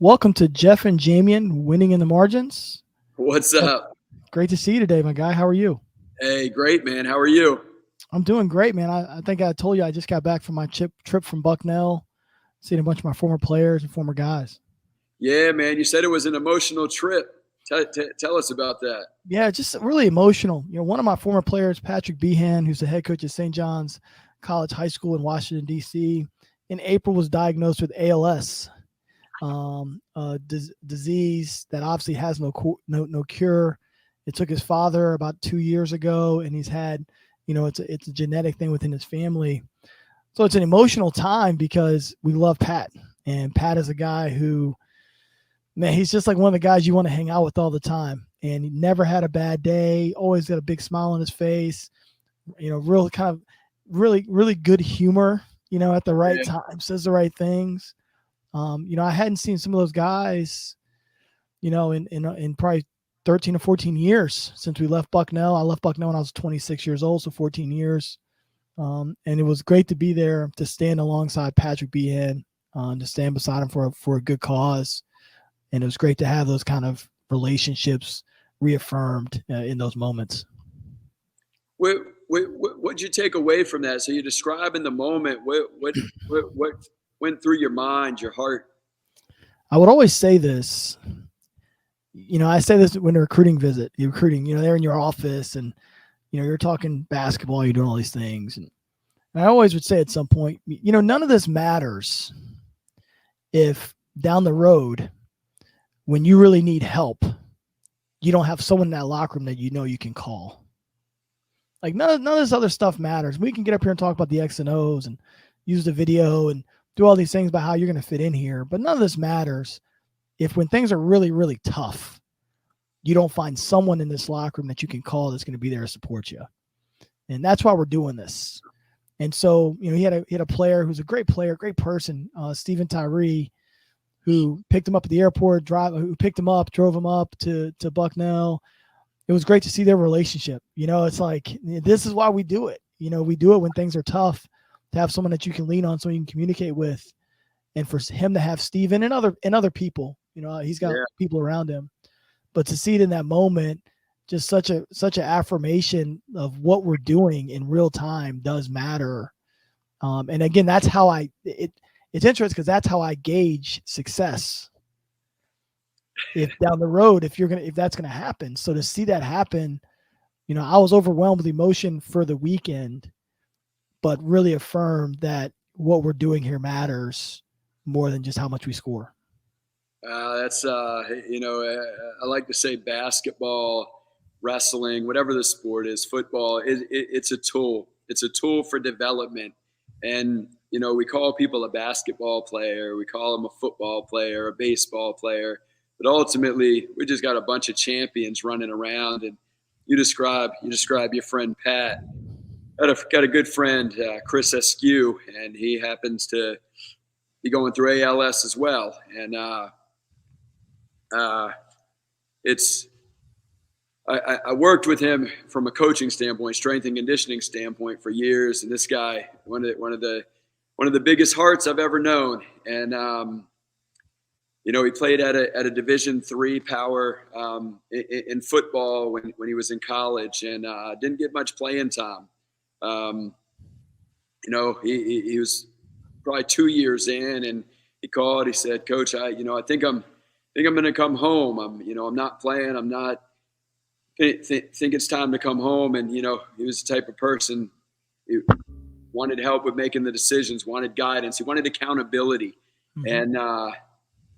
Welcome to Jeff and Jamion winning in the margins. What's up? Great to see you today, my guy. How are you? Hey, great, man. How are you? I'm doing great, man. I think I told you I just got back from my trip from Bucknell, seeing a bunch of my former players and former guys. Yeah, man. You said it was an emotional trip. Tell us about that. Yeah, just really emotional. One of my former players, Pat Behan, who's the head coach at St. John's College High School in Washington, D.C., in April was diagnosed with ALS, disease that obviously has no cure. It took his father about 2 years ago, and he's had, it's a genetic thing within his family. So it's an emotional time because we love Pat, and Pat is a guy who, man, he's just like one of the guys you want to hang out with all the time. And he never had a bad day, always got a big smile on his face, real kind of really good humor, at the right time, says the right things. I hadn't seen some of those guys, in probably 13 or 14 years since we left Bucknell. I left Bucknell when I was 26 years old, so 14 years. And it was great to be there to stand alongside Patrick Behan, to stand beside him for a good cause. And it was great to have those kind of relationships reaffirmed in those moments. What'd you take away from that? So you describe in the moment what went through your mind, your heart? I would always say this. I say this when a recruiting visit. You're recruiting, they're in your office and, you're talking basketball, you're doing all these things. And I always would say at some point, none of this matters if down the road, when you really need help, you don't have someone in that locker room that you can call. Like none of this other stuff matters. We can get up here and talk about the X and O's and use the video and do all these things about how you're going to fit in here. But none of this matters if when things are really, really tough, you don't find someone in this locker room that you can call that's going to be there to support you. And that's why we're doing this. And so, he had a player who's a great player, great person, Stephen Tyree, who picked him up at the airport, drove him up to Bucknell. It was great to see their relationship. It's like, this is why we do it. We do it when things are tough, to have someone that you can lean on, so you can communicate with. And for him to have Steven and other people, he's got people around him. But to see it in that moment, just such an affirmation of what we're doing in real time does matter. And again, that's how it's interesting because that's how I gauge success. If down the road, if that's gonna happen. So to see that happen, I was overwhelmed with emotion for the weekend, but really affirmed that what we're doing here matters more than just how much we score. That's I like to say basketball, wrestling, whatever the sport is, football. It's a tool. It's a tool for development. And we call people a basketball player, we call them a football player, a baseball player, but ultimately we just got a bunch of champions running around. And you describe your friend Pat. Got a good friend, Chris Eskew, and he happens to be going through ALS as well. And I worked with him from a coaching standpoint, strength and conditioning standpoint for years. And this guy, one of the biggest hearts I've ever known. And he played at a Division III power in football when he was in college, and didn't get much playing time. He was probably 2 years in, and he called. He said, "Coach, I think I'm going to come home. I'm not playing. I'm not think it's time to come home." And he was the type of person who wanted help with making the decisions, wanted guidance, he wanted accountability, and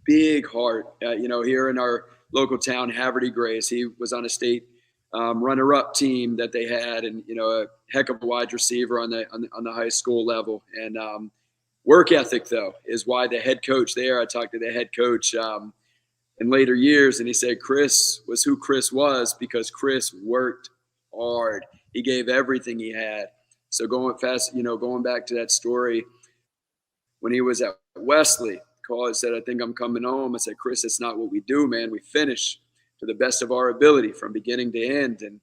big heart. Here in our local town, Haverty Grace, he was on a state runner-up team that they had, and a heck of a wide receiver on the high school level. And work ethic, though, is why the head coach there. I talked to the head coach in later years, and he said Chris was who Chris was because Chris worked hard. He gave everything he had. So going back to that story, when he was at Wesley, called and said, "I think I'm coming home." I said, "Chris, it's not what we do, man. We finish to the best of our ability from beginning to end, and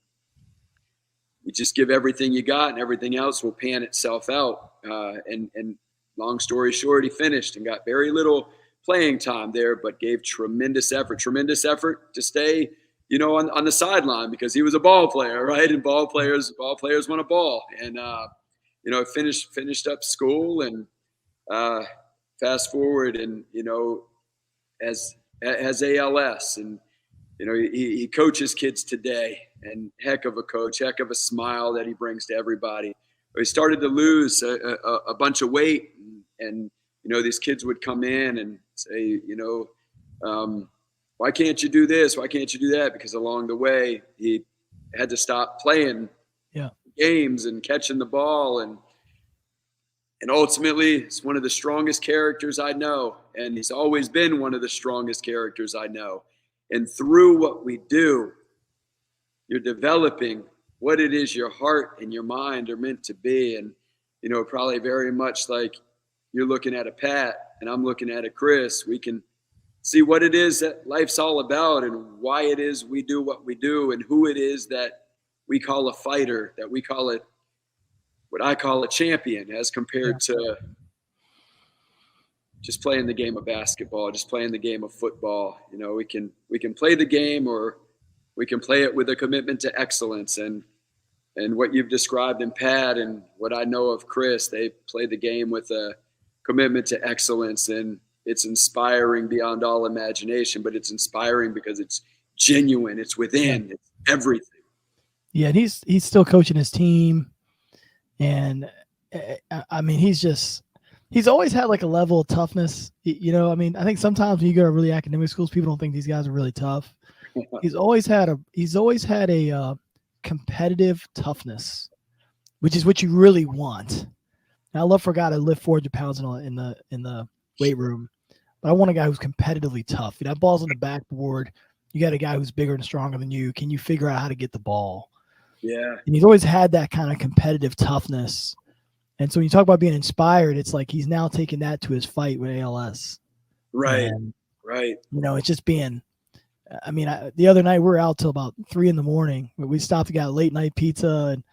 you just give everything you got, and everything else will pan itself out." And long story short, he finished and got very little playing time there, but gave tremendous effort to stay, on the sideline because he was a ball player, right? And ball players want a ball. And, finished up school and fast forward and, has ALS and, he coaches kids today, and heck of a coach, heck of a smile that he brings to everybody. He started to lose a bunch of weight, and these kids would come in and say, why can't you do this? Why can't you do that? Because along the way, he had to stop playing games and catching the ball. And ultimately, he's one of the strongest characters I know. And he's always been one of the strongest characters I know. And through what we do, you're developing what it is your heart and your mind are meant to be. And, probably very much like you're looking at a Pat and I'm looking at a Chris, we can see what it is that life's all about and why it is we do what we do and who it is that we call a fighter, that we call it, what I call a champion, as compared to just playing the game of basketball, just playing the game of football. We can play the game, or we can play it with a commitment to excellence. And what you've described in Pat and what I know of Chris, they play the game with a commitment to excellence. And it's inspiring beyond all imagination, but it's inspiring because it's genuine. It's within. It's everything. Yeah, and he's still coaching his team. And I mean, he's always had like a level of toughness. I mean, I think sometimes when you go to really academic schools, people don't think these guys are really tough. He's always had a competitive toughness, which is what you really want. Now, I love for a guy to lift 400 pounds in the weight room, but I want a guy who's competitively tough. That ball's on the backboard. You got a guy who's bigger and stronger than you. Can you figure out how to get the ball? Yeah. And he's always had that kind of competitive toughness. And so when you talk about being inspired, it's like he's now taking that to his fight with ALS. Right. And, right. It's just being, the other night we were out till about 3 a.m. We stopped and got late night pizza, and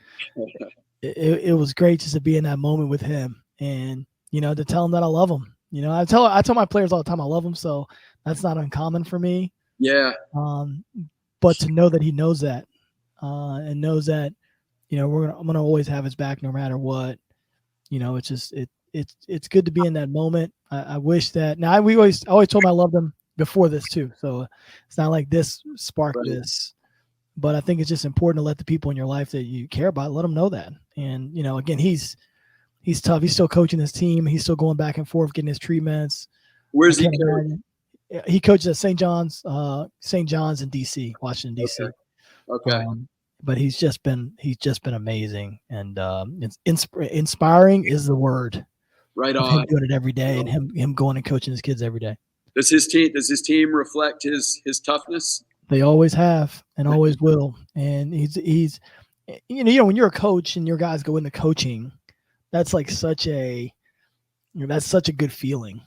it was great just to be in that moment with him and, to tell him that I love him. I tell my players all the time I love him. So that's not uncommon for me. Yeah. But to know that he knows that, and knows that, I'm going to always have his back no matter what. It's just it's good to be in that moment. I wish that now I always told him I loved him before this too. So it's not like this sparked this, but I think it's just important to let the people in your life that you care about, let them know that. And again, he's tough. He's still coaching his team. He's still going back and forth, getting his treatments. Where's he? He coaches at St. John's in DC, Washington DC. Okay. But he's just been amazing, and it's inspiring is the word. Right on. Him doing it every day, and him going and coaching his kids every day. Does his team reflect his toughness? They always have and always will. And he's when you're a coach and your guys go into coaching, that's like such a good feeling.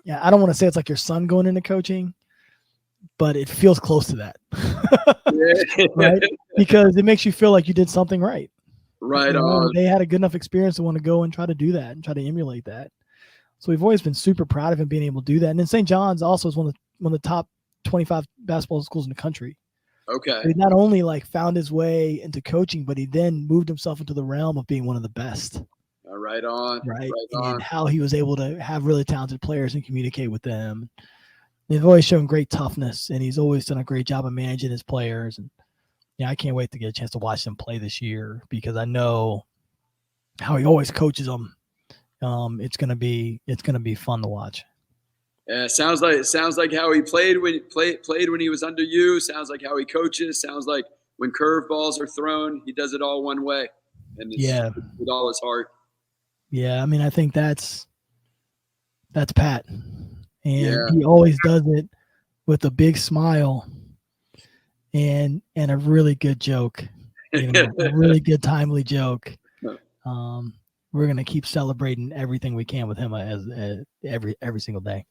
Yeah, I don't want to say it's like your son going into coaching, but it feels close to that. Right? Because it makes you feel like you did something right. Right on. They had a good enough experience to want to go and try to do that and try to emulate that. So we've always been super proud of him being able to do that. And then St. John's also is one of the top 25 basketball schools in the country. Okay. So he not only found his way into coaching, but he then moved himself into the realm of being one of the best. Right on. Right. And how he was able to have really talented players and communicate with them. He's always shown great toughness, and he's always done a great job of managing his players. And I can't wait to get a chance to watch them play this year because I know how he always coaches them. It's gonna be fun to watch. Yeah, sounds like how he played when he was under you. Sounds like how he coaches. Sounds like when curveballs are thrown, he does it all one way, and it's with all his heart. Yeah, I think that's Pat, and he always does it with a big smile and a really good joke, a really good timely joke. We're gonna keep celebrating everything we can with him as every single day.